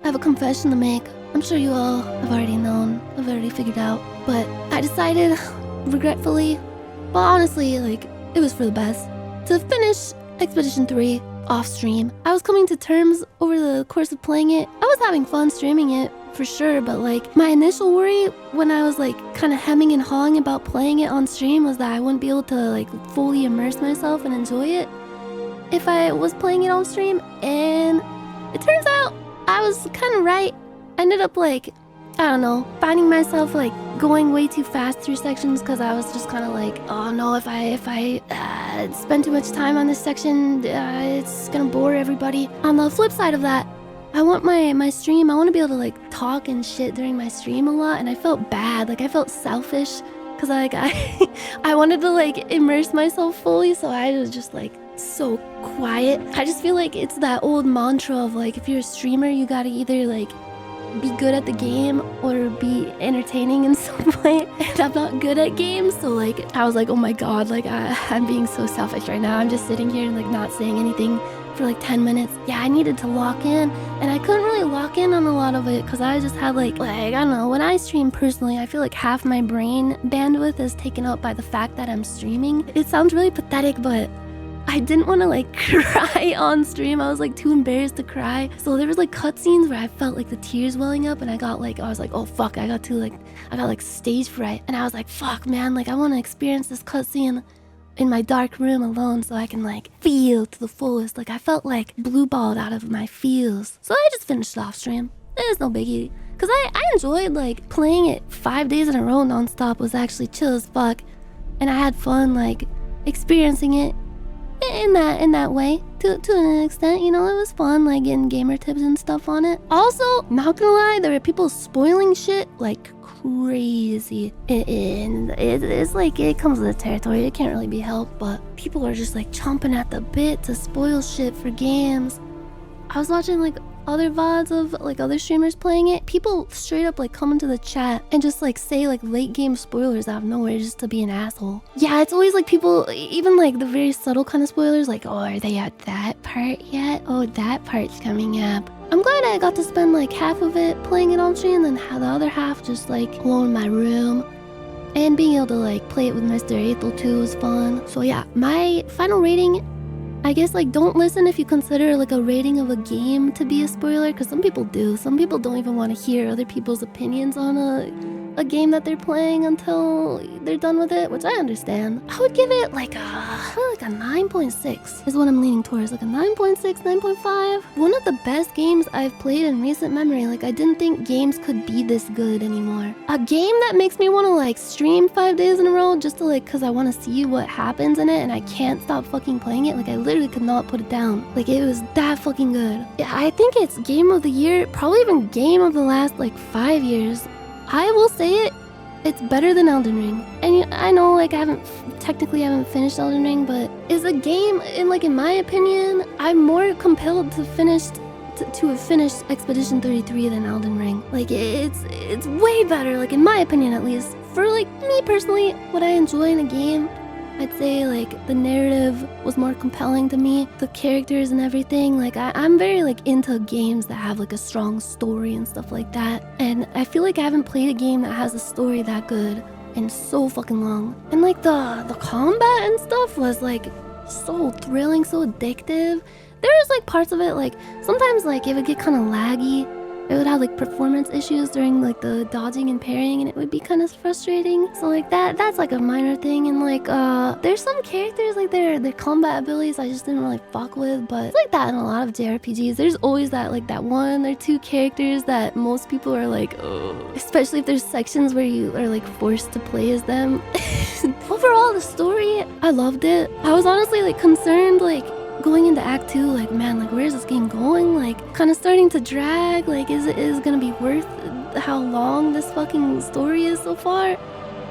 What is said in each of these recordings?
have a confession to make. I'm sure you all have already known, I've already figured out, but I decided, regretfully, but honestly, like, it was for the best, to finish Expedition 3 off stream. I was coming to terms over the course of playing it. I was having fun streaming it, for sure, but like, my initial worry when I was like kind of hemming and hawing about playing it on stream was that I wouldn't be able to like fully immerse myself and enjoy it if I was playing it on stream, and it turns out I was kind of right. I ended up like, I don't know, finding myself like going way too fast through sections because I was just kind of like, oh no, if I spend too much time on this section, it's gonna bore everybody. On the flip side of that, I want my stream, I want to be able to like talk and shit during my stream a lot, and I felt bad, like I felt selfish because like I wanted to like immerse myself fully, so I was just like so quiet. I just feel like it's that old mantra of like, if you're a streamer, you gotta either like be good at the game or be entertaining in some way, and I'm not good at games, so like I was like, oh my god, like I'm being so selfish right now. I'm just sitting here and like not saying anything for like 10 minutes. Yeah, I needed to lock in, and I couldn't really lock in on a lot of it because I just had like I don't know, when I stream personally, I feel like half my brain bandwidth is taken up by the fact that I'm streaming. It sounds really pathetic, but I didn't want to like cry on stream. I was like too embarrassed to cry. So there was like cutscenes where I felt like the tears welling up, and I was like, oh fuck, I got like stage fright. And I was like, fuck man, like I want to experience this cutscene in my dark room alone so I can like feel to the fullest. Like I felt like blue balled out of my feels. So I just finished off stream. It's no biggie. Cause I enjoyed like playing it 5 days in a row nonstop. Was actually chill as fuck. And I had fun like experiencing it in that way to an extent, you know. It was fun like getting gamer tips and stuff on it. Also, not gonna lie, there were people spoiling shit like crazy, and it's like it comes with the territory. It can't really be helped, but people are just like chomping at the bit to spoil shit for games. I was watching like other VODs of like other streamers playing it. People straight up like come into the chat and just like say like late game spoilers out of nowhere just to be an asshole. Yeah, it's always like people, even like the very subtle kind of spoilers, like, oh, are they at that part yet? Oh, that part's coming up. I'm glad I got to spend like half of it playing it on stream, and then the other half just like alone in my room. And being able to like play it with Mr. Aethel too was fun. So yeah, my final rating, I guess like don't listen if you consider like a rating of a game to be a spoiler, because some people do. Some people don't even want to hear other people's opinions on a game that they're playing until they're done with it, which I understand. I would give it like a 9.6 is what I'm leaning towards, like a 9.6, 9.5. One of the best games I've played in recent memory. Like I didn't think games could be this good anymore. A game that makes me want to like stream 5 days in a row just to like, cause I want to see what happens in it, and I can't stop fucking playing it. Like I literally could not put it down. Like it was that fucking good. Yeah, I think it's game of the year, probably even game of the last like 5 years. I will say it's better than Elden Ring. And I know like I haven't finished Elden Ring, but it's a game, in my opinion, I'm more compelled to have finished Expedition 33 than Elden Ring. Like it's way better, like in my opinion at least. For like me personally, what I enjoy in a game, I'd say like the narrative was more compelling to me, the characters and everything. Like I'm very like into games that have like a strong story and stuff like that. And I feel like I haven't played a game that has a story that good in so fucking long. And like the combat and stuff was like so thrilling, so addictive. There was like parts of it, like sometimes like it would get kind of laggy. It would have like performance issues during like the dodging and parrying, and it would be kind of frustrating. So like that's like a minor thing. And like there's some characters like their combat abilities I just didn't really fuck with, but it's like that in a lot of JRPGs. There's always that like that one or two characters that most people are like, oh, especially if there's sections where you are like forced to play as them. Overall, the story, I loved it. I was honestly like concerned like going into Act 2, like, man, like, where's this game going? Like, kind of starting to drag. Like, is it gonna be worth how long this fucking story is so far?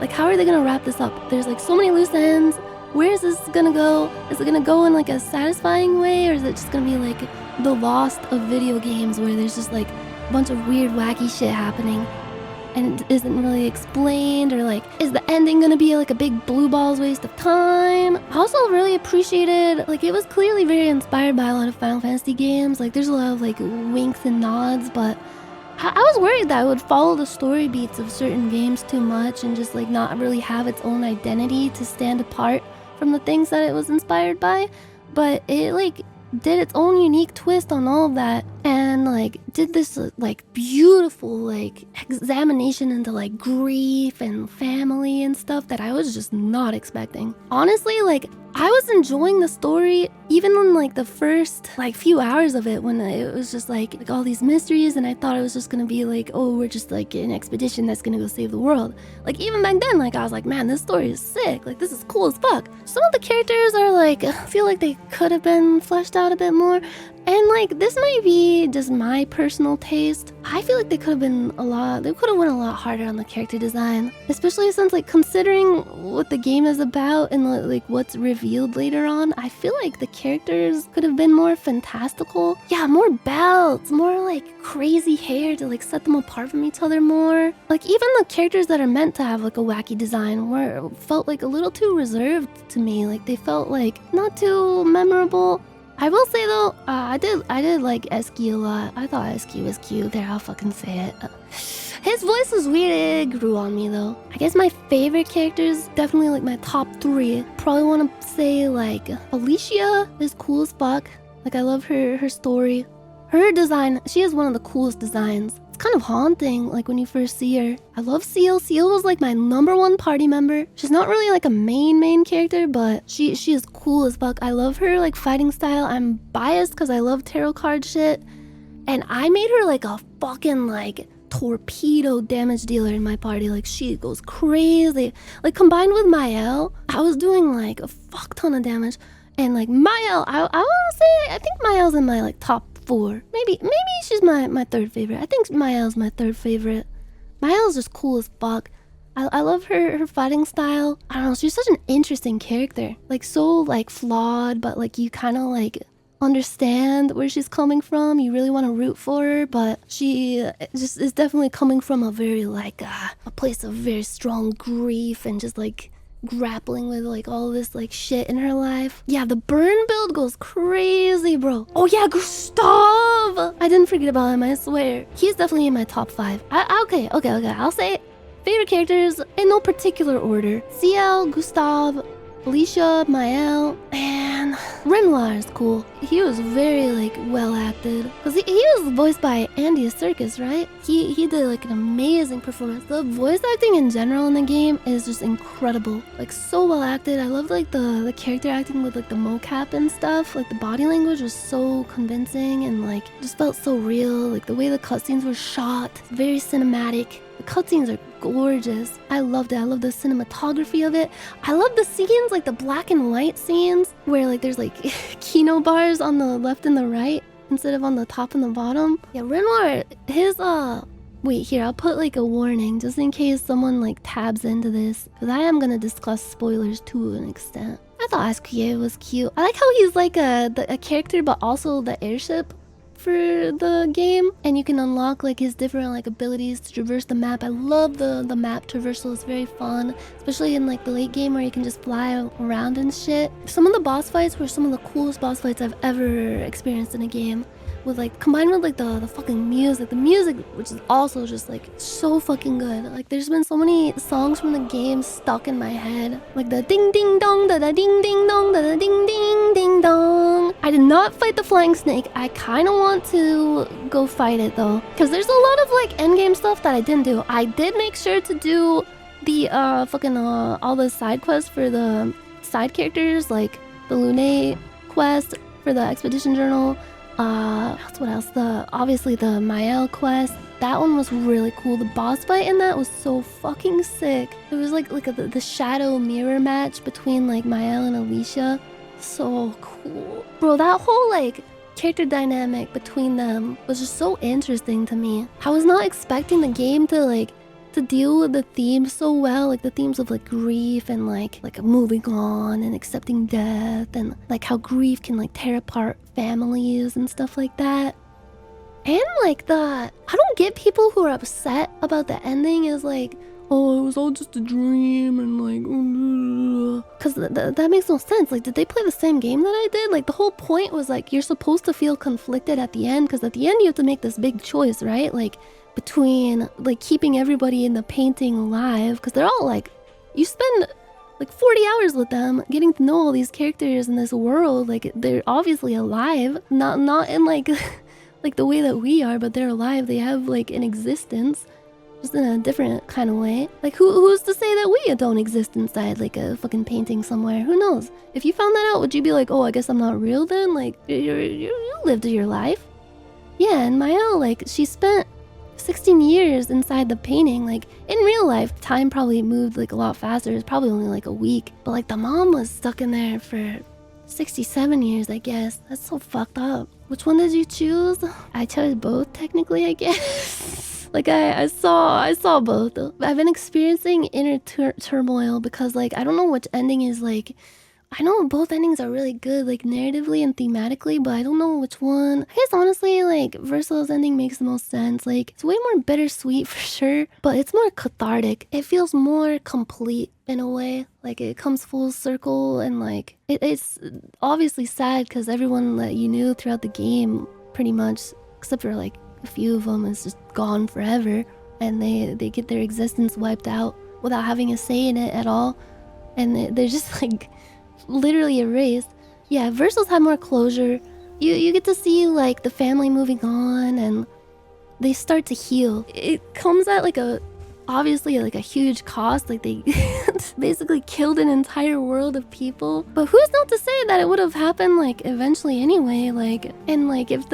Like, how are they gonna wrap this up? There's, like, so many loose ends. Where is this gonna go? Is it gonna go in, like, a satisfying way? Or is it just gonna be, like, the Lost of video games where there's just, like, a bunch of weird, wacky shit happening? and it isn't really explained, or like, is the ending gonna be like a big blue balls waste of time? I also really appreciated, like, it was clearly very inspired by a lot of Final Fantasy games. Like, there's a lot of like winks and nods, but I was worried that it would follow the story beats of certain games too much and just like not really have its own identity to stand apart from the things that it was inspired by. But it like did its own unique twist on all of that, and like did this like beautiful like examination into like grief and family and stuff that I was just not expecting. Honestly, like I was enjoying the story even in like the first like few hours of it, when it was just like all these mysteries, and I thought it was just gonna be like, oh, we're just like an expedition that's gonna go save the world. Like even back then, like I was like, man, this story is sick, like this is cool as fuck. Some of the characters are like, I feel like they could have been fleshed out a bit more. And like, this might be just my personal taste. I feel like they could have went a lot harder on the character design, especially since like considering what the game is about and like what's revealed later on. I feel like the characters could have been more fantastical. Yeah, more belts, more like crazy hair to like set them apart from each other more. Like even the characters that are meant to have like a wacky design felt like a little too reserved to me. Like they felt like not too memorable. I will say though, I did like Esky a lot. I thought Esky was cute. There, I'll fucking say it. His voice was weird. It grew on me though. I guess my favorite characters, definitely like my top 3. Probably want to say like Alicia is cool as fuck. Like I love her story. Her design, she has one of the coolest designs. It's kind of haunting, like when you first see her. I love Seal. Seal was like my #1 party member. She's not really like a main character, but she is cool as fuck. I love her like fighting style. I'm biased because I love tarot card shit, and I made her like a fucking like torpedo damage dealer in my party. Like she goes crazy. Like combined with Mael, I was doing like a fuck ton of damage. And like Mael, I want to say, I think Mael's in my like top 4. Maybe she's my 3rd favorite. I think Mael's my 3rd favorite. Mael's just cool as fuck. I love her fighting style. I don't know, she's such an interesting character. Like so like flawed, but like you kind of like understand where she's coming from. You really want to root for her, but she just is definitely coming from a very like a place of very strong grief and just like grappling with like all this like shit in her life. Yeah, the burn build goes crazy, bro. Oh yeah, Gustav! I didn't forget about him, I swear. He's definitely in my top 5. Okay. I'll say favorite characters in no particular order. CL, Gustav, Alicia, Mael, and Renoir is cool. He was very like well acted, because he was voiced by Andy Serkis, right? He did like an amazing performance. The voice acting in general in the game is just incredible, like so well acted. I love like the character acting with like the mocap and stuff. Like the body language was so convincing and like just felt so real. Like the way the cutscenes were shot, very cinematic. The cutscenes are gorgeous. I loved it. I love the cinematography of it. I love the scenes, like the black and white scenes, where like there's like Kino bars on the left and the right instead of on the top and the bottom. Yeah, Renoir, his wait, here, I'll put like a warning just in case someone like tabs into this, because I am gonna discuss spoilers to an extent. I thought Asquier was cute. I like how he's like a character, but also the airship for the game, and you can unlock like his different like abilities to traverse the map. I love the map traversal. It's very fun, especially in like the late game where you can just fly around and shit. Some of the boss fights were some of the coolest boss fights I've ever experienced in a game, with like combined with like the fucking music, which is also just like so fucking good. Like there's been so many songs from the game stuck in my head, like the ding ding dong, da da ding ding dong, da da ding ding ding dong. I did not fight the flying snake. I kind of want to go fight it though, because there's a lot of like endgame stuff that I didn't do. I did make sure to do the fucking all the side quests for the side characters, like the Lune quest for the expedition journal. What else? Obviously the Mael quest. That one was really cool. The boss fight in that was so fucking sick. It was like the shadow mirror match between like Mael and Alicia. So cool, bro. That whole like character dynamic between them was just so interesting to me. I was not expecting the game to deal with the themes so well, like the themes of like grief and like moving on and accepting death, and like how grief can like tear apart families and stuff like that. And like I don't get people who are upset about the ending is like, oh, it was all just a dream and like, because that makes no sense. Like, did they play the same game that I did? Like, the whole point was like, you're supposed to feel conflicted at the end, because at the end you have to make this big choice, right? Like, between like keeping everybody in the painting alive, because they're all like, you spend like 40 hours with them, getting to know all these characters in this world. Like, they're obviously alive, not in like like the way that we are, but they're alive. They have like an existence, just in a different kind of way. Like, who's to say that we don't exist inside like a fucking painting somewhere? Who knows? If you found that out, would you be like, oh, I guess I'm not real then? Like, you lived your life. Yeah, and Mael, like, she spent 16 years inside the painting. Like, in real life, time probably moved like a lot faster. It's probably only like a week. But like, the mom was stuck in there for 67 years, I guess. That's so fucked up. Which one did you choose? I chose both, technically, I guess. Like, I saw both. I've been experiencing inner turmoil because, like, I don't know which ending is, like, I know both endings are really good, like, narratively and thematically, but I don't know which one. I guess, honestly, like, Verso's ending makes the most sense. Like, it's way more bittersweet for sure, but it's more cathartic. It feels more complete in a way. Like, it comes full circle, and, like, it's obviously sad because everyone that you knew throughout the game, pretty much, except for, like, a few of them, is just gone forever, and they get their existence wiped out without having a say in it at all, and they're just, like, literally erased. Yeah, Versos had more closure. You get to see like the family moving on, and they start to heal. It comes at like obviously like a huge cost. Like, they basically killed an entire world of people, but who's not to say that it would have happened like eventually anyway? Like, and like if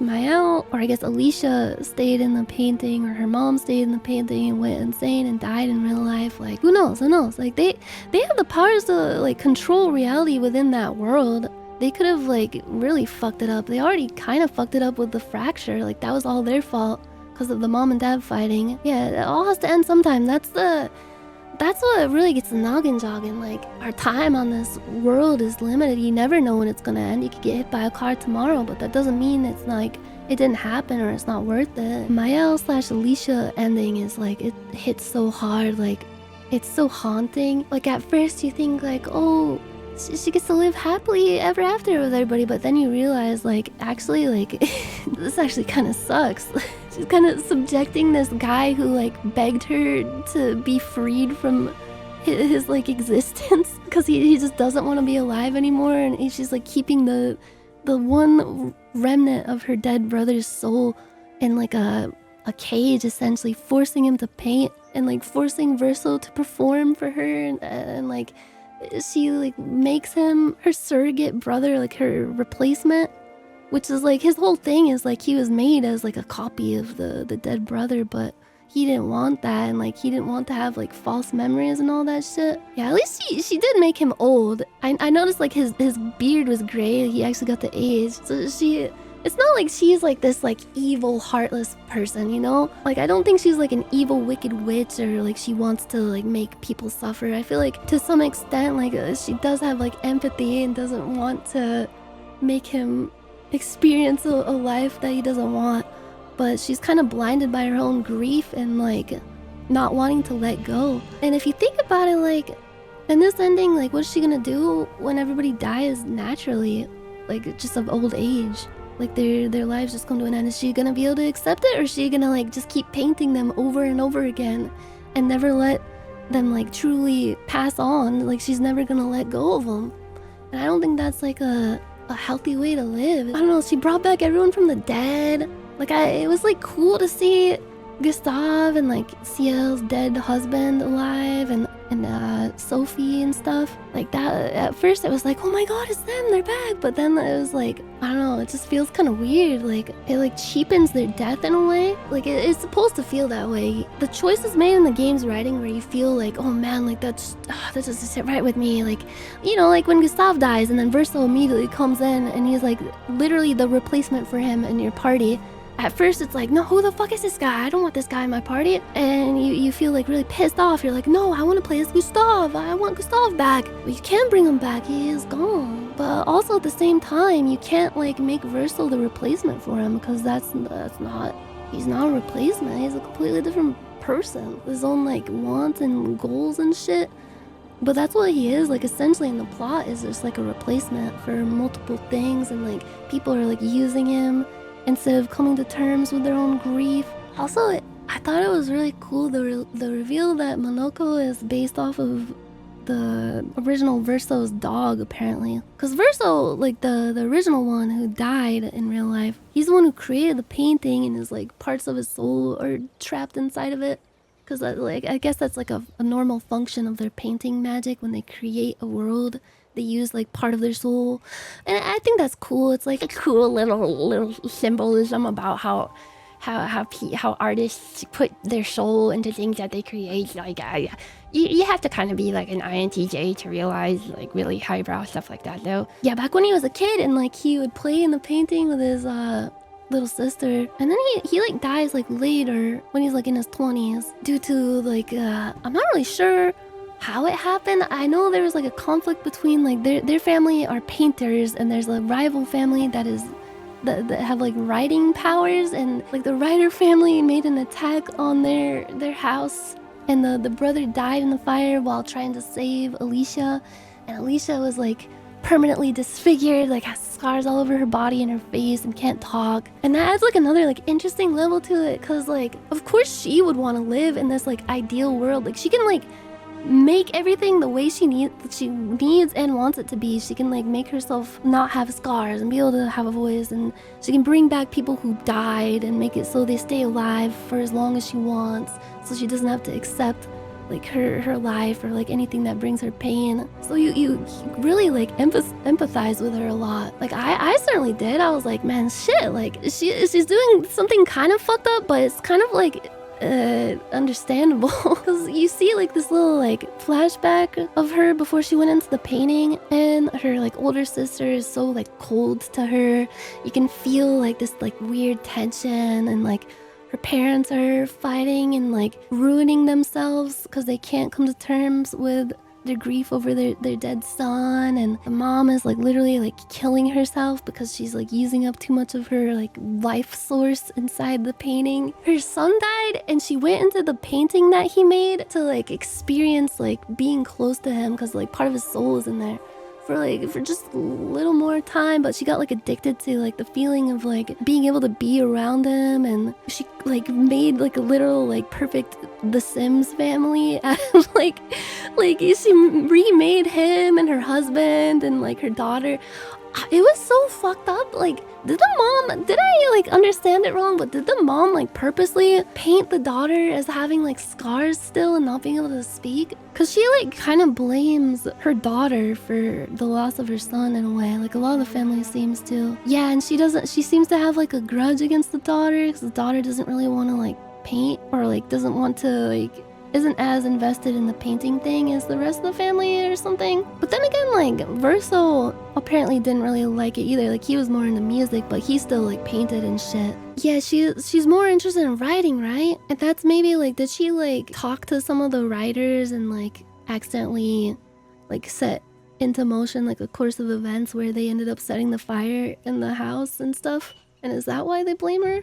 Mael, or I guess Alicia, stayed in the painting, or her mom stayed in the painting and went insane and died in real life, like, who knows? Like, they have the powers to like control reality within that world. They could have like really fucked it up. They already kind of fucked it up with the fracture. Like, that was all their fault because of the mom and dad fighting. Yeah, it all has to end sometime. That's what really gets the noggin jogging. Like, our time on this world is limited. You never know when it's gonna end. You could get hit by a car tomorrow, but that doesn't mean it's like it didn't happen or it's not worth it. Mael/Alicia ending is like, it hits so hard. Like, it's so haunting. Like, at first you think like, oh, she gets to live happily ever after with everybody, but then you realize like, actually, like, this actually kind of sucks. She's kind of subjecting this guy who like begged her to be freed from his like existence because he just doesn't want to be alive anymore, and she's like keeping the one remnant of her dead brother's soul in like a cage, essentially forcing him to paint, and like forcing Verso to perform for her, and like she like makes him her surrogate brother, like her replacement, which is like, his whole thing is like, he was made as like a copy of the dead brother, but he didn't want that, and like, he didn't want to have like false memories and all that shit. Yeah, at least she did make him old. I noticed like his beard was gray. He actually got the age. So it's not like she's like this like evil, heartless person, you know? Like, I don't think she's like an evil, wicked witch, or like she wants to like make people suffer. I feel like to some extent, like, she does have like empathy and doesn't want to make him experience a life that he doesn't want. But she's kind of blinded by her own grief and like not wanting to let go. And if you think about it, like, in this ending, like, what's she gonna do when everybody dies naturally, like just of old age? Like, their lives just come to an end. Is she gonna be able to accept it, or is she gonna like just keep painting them over and over again and never let them like truly pass on? Like, she's never gonna let go of them, and I don't think that's like a healthy way to live. I don't know, she brought back everyone from the dead. Like, it was like cool to see Gustav and like Ciel's dead husband alive, and Sophie and stuff like that. At first it was like, oh my god, it's them, they're back. But then it was like, I don't know, it just feels kind of weird. Like, it like cheapens their death in a way. Like, it's supposed to feel that way. The choices made in the game's writing where you feel like, oh man, like that doesn't sit right with me. Like, you know, like when Gustav dies and then Verso immediately comes in and he's like literally the replacement for him in your party at first it's like, no, who the fuck is this guy? I don't want this guy in my party. And you feel like really pissed off. You're like, no, I want to play as Gustav. I want Gustav back. But you can't bring him back. He is gone. But also at the same time, you can't like make Verso the replacement for him, because that's not, he's not a replacement. He's a completely different person. His own like wants and goals and shit. But that's what he is, like essentially in the plot is just like a replacement for multiple things, and like people are like using him instead of coming to terms with their own grief. Also, I thought it was really cool the reveal that Monoko is based off of the original Verso's dog, apparently. Because Verso, like the original one who died in real life, he's the one who created the painting, and his like parts of his soul are trapped inside of it. Because like I guess that's like a normal function of their painting magic. When they create a world, they use like part of their soul, and I think that's cool. It's like a cool little symbolism about how artists put their soul into things that they create. Like you have to kind of be like an INTJ to realize like really highbrow stuff like that, though. Yeah, back when he was a kid and like he would play in the painting with his little sister, and then he like dies like later when he's like in his 20s due to like I'm not really sure how it happened. I know there was like a conflict between like their family are painters, and there's a rival family that have like writing powers, and like the writer family made an attack on their house, and the brother died in the fire while trying to save Alicia, and Alicia was like permanently disfigured, like has scars all over her body and her face and can't talk. And that adds like another like interesting level to it, because like of course she would want to live in this like ideal world. Like she can like make everything the way she needs and wants it to be. She can like make herself not have scars and be able to have a voice, and she can bring back people who died and make it so they stay alive for as long as she wants, so she doesn't have to accept like her life or like anything that brings her pain. So you really like empathize with her a lot. Like I certainly did. I was like, man, shit, like she's doing something kind of fucked up, but it's kind of like understandable. Because you see like this little like flashback of her before she went into the painting, and her like older sister is so like cold to her. You can feel like this like weird tension, and like her parents are fighting and like ruining themselves because they can't come to terms with their grief over their dead son. And the mom is like literally like killing herself because she's like using up too much of her like life source inside the painting. Her son died, and she went into the painting that he made to like experience like being close to him, because like part of his soul is in there for just a little more time. But she got like addicted to like the feeling of like being able to be around him, and she like made like a literal like perfect The Sims family. And like she remade him and her husband and like her daughter. It was so fucked up. Like did I like understand it wrong, but did the mom like purposely paint the daughter as having like scars still and not being able to speak? Because she like kind of blames her daughter for the loss of her son in a way. Like a lot of the family seems to. Yeah, and she seems to have like a grudge against the daughter, because the daughter doesn't really want to like paint, or like doesn't want to like isn't as invested in the painting thing as the rest of the family or something. But then again, like Verso apparently didn't really like it either. Like he was more into music, but he still like painted and shit. Yeah, she's more interested in writing, right? And that's maybe like, did she like talk to some of the writers and like accidentally like set into motion like a course of events where they ended up setting the fire in the house and stuff? And is that why they blame her?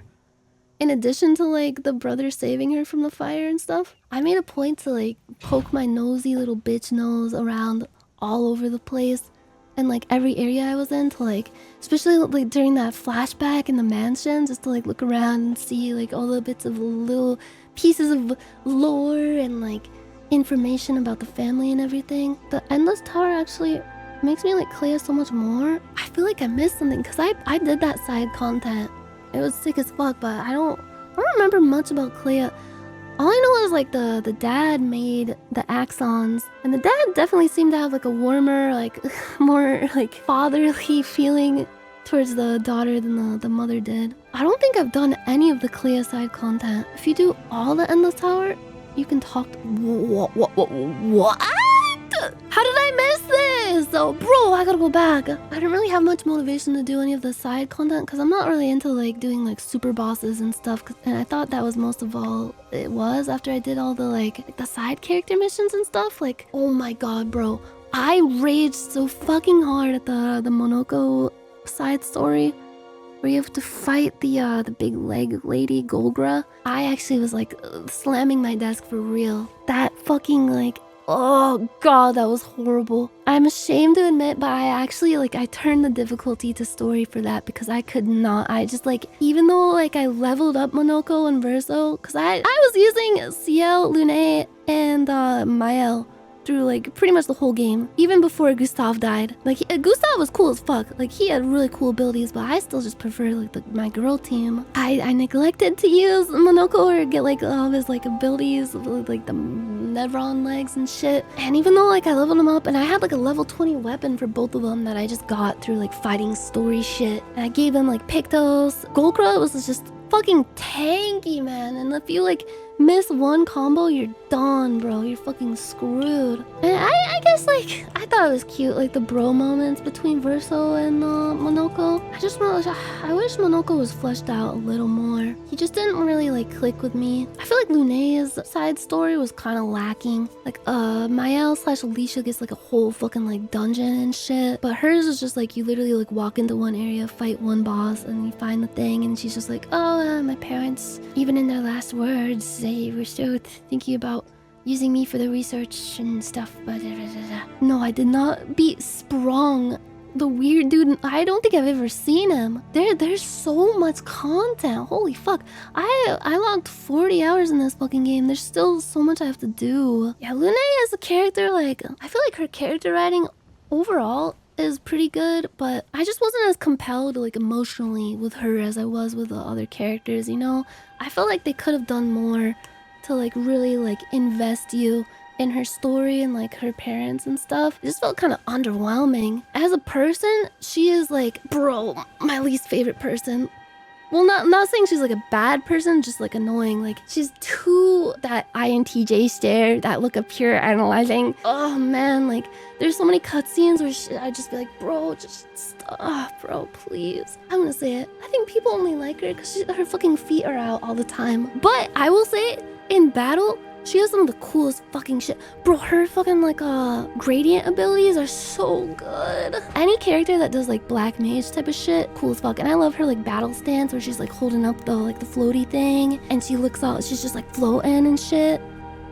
In addition to like the brother saving her from the fire and stuff? I made a point to like poke my nosy little bitch nose around all over the place, and like every area I was in, to like, especially like during that flashback in the mansion, just to like look around and see like all the bits of little pieces of lore and like information about the family and everything. The Endless Tower actually makes me like Clair so much more. I feel like I missed something, because I did that side content. It was sick as fuck, but I don't remember much about Clair. All I know is like the dad made the axons, and the dad definitely seemed to have like a warmer, like more like fatherly feeling towards the daughter than the mother did. I don't think I've done any of the Clair side content. If you do all the Endless Tower, you can talk to... What? How did I miss So, bro, I gotta go back. I didn't really have much motivation to do any of the side content because I'm not really into like doing like super bosses and stuff. And I thought that was most of all it was after I did all the like the side character missions and stuff. Like, oh my god, bro. I raged so fucking hard at the Monoko side story where you have to fight the big leg lady Golgra. I actually was like slamming my desk for real. That fucking like, oh god, that was horrible. I'm ashamed to admit, but I actually like I turned the difficulty to story for that because I could not. I just like, even though like I leveled up Monoko and Verso, because I was using Ciel, Lune, and Mael through like pretty much the whole game, even before Gustav died. Like Gustav was cool as fuck, like he had really cool abilities, but I still just prefer like my girl team. I neglected to use Monoko or get like all his like abilities, like the Nevron legs and shit. And even though like I leveled him up and I had like a level 20 weapon for both of them that I just got through like fighting story shit, and I gave them like Pictos. Golgra was just fucking tanky, man, and if you like miss one combo, you're done, bro. You're fucking screwed. And I guess like I thought it was cute, like the bro moments between Verso and Monoko. I wish Monoko was fleshed out a little more. He just didn't really like click with me. I feel like Lune's side story was kind of lacking. Like Mael / Alicia gets like a whole fucking like dungeon and shit, but hers is just like you literally like walk into one area, fight one boss, and you find the thing, and she's just like, oh, my parents, even in their last words, they were still thinking about using me for the research and stuff, but no, I did not beat Sprung, the weird dude. I don't think I've ever seen him. There's so much content. Holy fuck. I logged 40 hours in this fucking game. There's still so much I have to do. Yeah, Lune as a character, like, I feel like her character writing overall is pretty good, but I just wasn't as compelled like emotionally with her as I was with the other characters, you know? I felt like they could have done more to like really like invest you in her story and like her parents and stuff. It just felt kind of underwhelming. As a person, she is like, bro, my least favorite person. Well, not saying she's like a bad person, just like annoying. Like she's too that INTJ stare, that look of pure analyzing. Oh man, like there's so many cutscenes where I just be like, bro, just stop, bro, please. I'm gonna say it. I think people only like her because her fucking feet are out all the time. But I will say, in battle, she has some of the coolest fucking shit. Bro, her fucking like gradient abilities are so good. Any character that does like black mage type of shit, cool as fuck. And I love her like battle stance where she's like holding up the like the floaty thing and she looks out, she's just like floating and shit.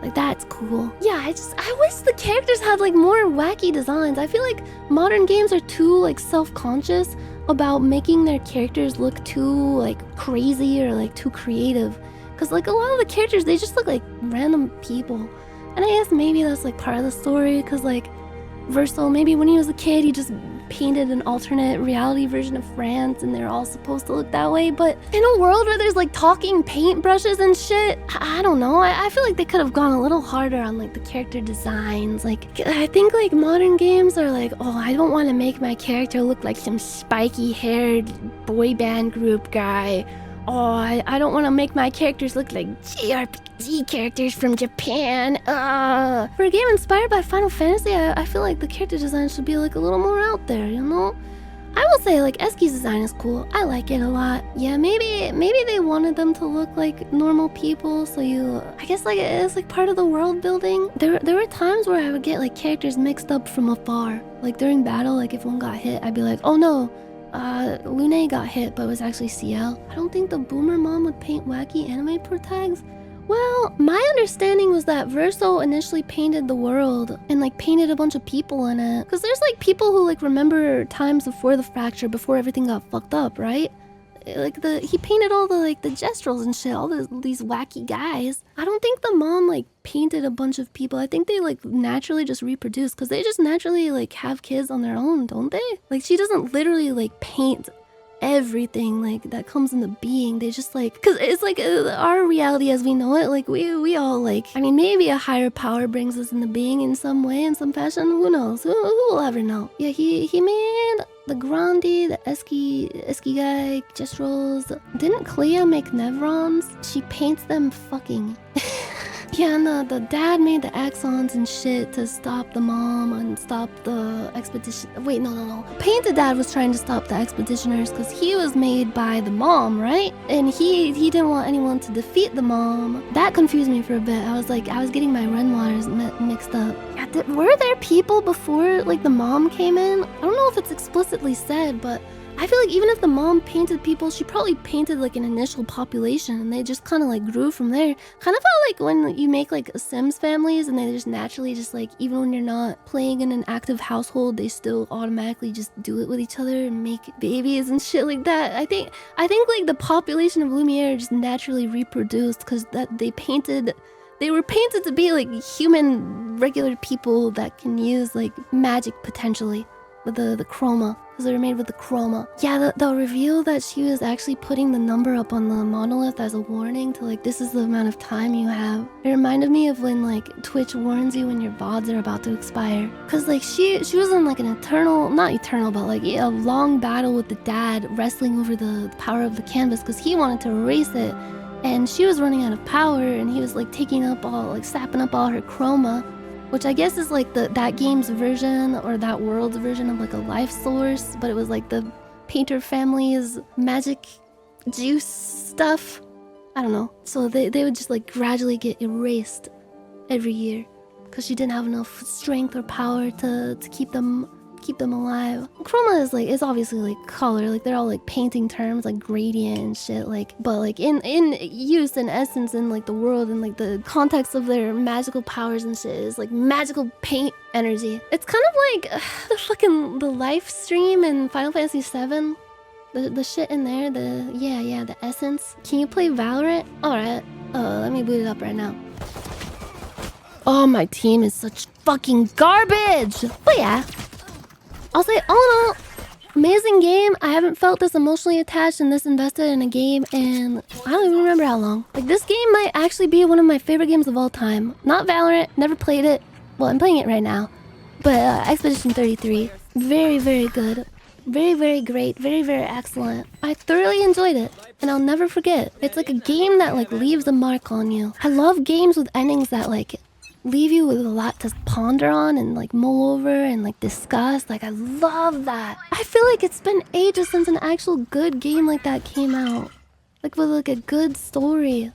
Like that's cool. Yeah, I wish the characters had like more wacky designs. I feel like modern games are too like self-conscious about making their characters look too like crazy or like too creative. Cause like a lot of the characters, they just look like random people. And I guess maybe that's like part of the story, cause like Verso, maybe when he was a kid, he just painted an alternate reality version of France and they're all supposed to look that way. But in a world where there's like talking paintbrushes and shit, I don't know. I feel like they could have gone a little harder on like the character designs. Like I think like modern games are like, oh, I don't want to make my character look like some spiky haired boy band group guy. Oh, I don't want to make my characters look like JRPG characters from Japan. For a game inspired by Final Fantasy, I feel like the character design should be like a little more out there, you know? I will say like Eski's design is cool. I like it a lot. Yeah, maybe they wanted them to look like normal people, so I guess like it's like part of the world building. There were times where I would get like characters mixed up from afar. Like during battle, like if one got hit, I'd be like, oh no, Lune got hit, but it was actually CL. I don't think the boomer mom would paint wacky anime pro tags. Well, my understanding was that Verso initially painted the world and like painted a bunch of people in it. Cause there's like people who like remember times before the fracture, before everything got fucked up, right? Like he painted all the like the gestrels and shit, all these wacky guys. I don't think the mom like painted a bunch of people. I think they like naturally just reproduce because they just naturally like have kids on their own, don't they? Like she doesn't literally like paint everything like that comes into being. They just like, because it's like our reality as we know it, like we all like, I mean, maybe a higher power brings us into being in some way, in some fashion. Who knows? Who will ever know? Yeah, he made the Grandi, the Eski guy, Gestrels. Didn't Clea make Nevrons? She paints them fucking. Yeah, and the dad made the axons and shit to stop the mom and stop the expedition. Wait, no. Painted Dad was trying to stop the expeditioners because he was made by the mom, right? And he didn't want anyone to defeat the mom. That confused me for a bit. I was getting my Renoirs mixed up. Yeah, were there people before like the mom came in? I don't know if it's explicitly said, but I feel like even if the mom painted people, she probably painted like an initial population and they just kind of like grew from there. Kind of how like when you make like Sims families and they just naturally just like, even when you're not playing in an active household, they still automatically just do it with each other and make babies and shit like that. I think like the population of Lumiere just naturally reproduced because they were painted to be like human, regular people that can use like magic potentially with the chroma. Because they were made with the chroma. Yeah, the reveal that she was actually putting the number up on the monolith as a warning to like, this is the amount of time you have. It reminded me of when like Twitch warns you when your VODs are about to expire. Because like she was in like an not eternal, but like a long battle with the dad wrestling over the power of the canvas because he wanted to erase it. And she was running out of power and he was like sapping up all her chroma. Which I guess is like that game's version or that world's version of like a life source, but it was like the painter family's magic juice stuff. I don't know. So they would just like gradually get erased every year because she didn't have enough strength or power to keep them alive. Chroma is like, it's obviously like color, like they're all like painting terms like gradient and shit, like, but like in use and essence in like the world and like the context of their magical powers and shit is like magical paint energy. It's kind of like the life stream in Final Fantasy VII. The shit in there, the essence. Can you play Valorant? Alright, let me boot it up right now. Oh, my team is such fucking garbage! But yeah. I'll say, all in all, amazing game. I haven't felt this emotionally attached and this invested in a game in I don't even remember how long. Like, this game might actually be one of my favorite games of all time. Not Valorant, never played it. Well, I'm playing it right now. But Expedition 33, very, very good. Very, very great. Very, very excellent. I thoroughly enjoyed it. And I'll never forget. It's like a game that like leaves a mark on you. I love games with endings that like leave you with a lot to ponder on and like mull over and like discuss. Like, I love that. I feel like it's been ages since an actual good game like that came out. Like with like a good story.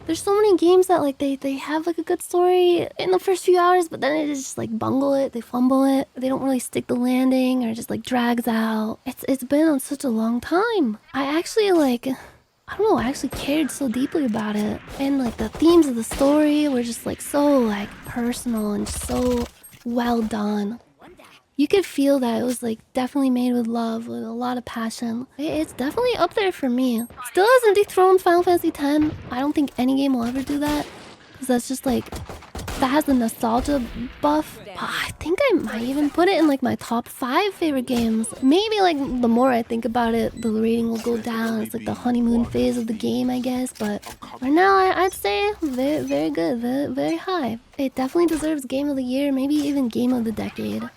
There's so many games that like they have like a good story in the first few hours, but then they just like bungle it, they fumble it, they don't really stick the landing, or it just like drags out. It's been on such a long time. I actually I don't know, I actually cared so deeply about it. And like the themes of the story were just like so like personal and so well done. You could feel that it was like definitely made with love, with a lot of passion. It's definitely up there for me. Still hasn't dethroned Final Fantasy X. I don't think any game will ever do that. Because that's just like, that has the nostalgia buff. But I think I might even put it in like my top 5 favorite games. Maybe like the more I think about it, the rating will go down. It's like the honeymoon phase of the game, I guess. But right now, I'd say very, very good, very, very high. It definitely deserves Game of the Year, maybe even Game of the Decade.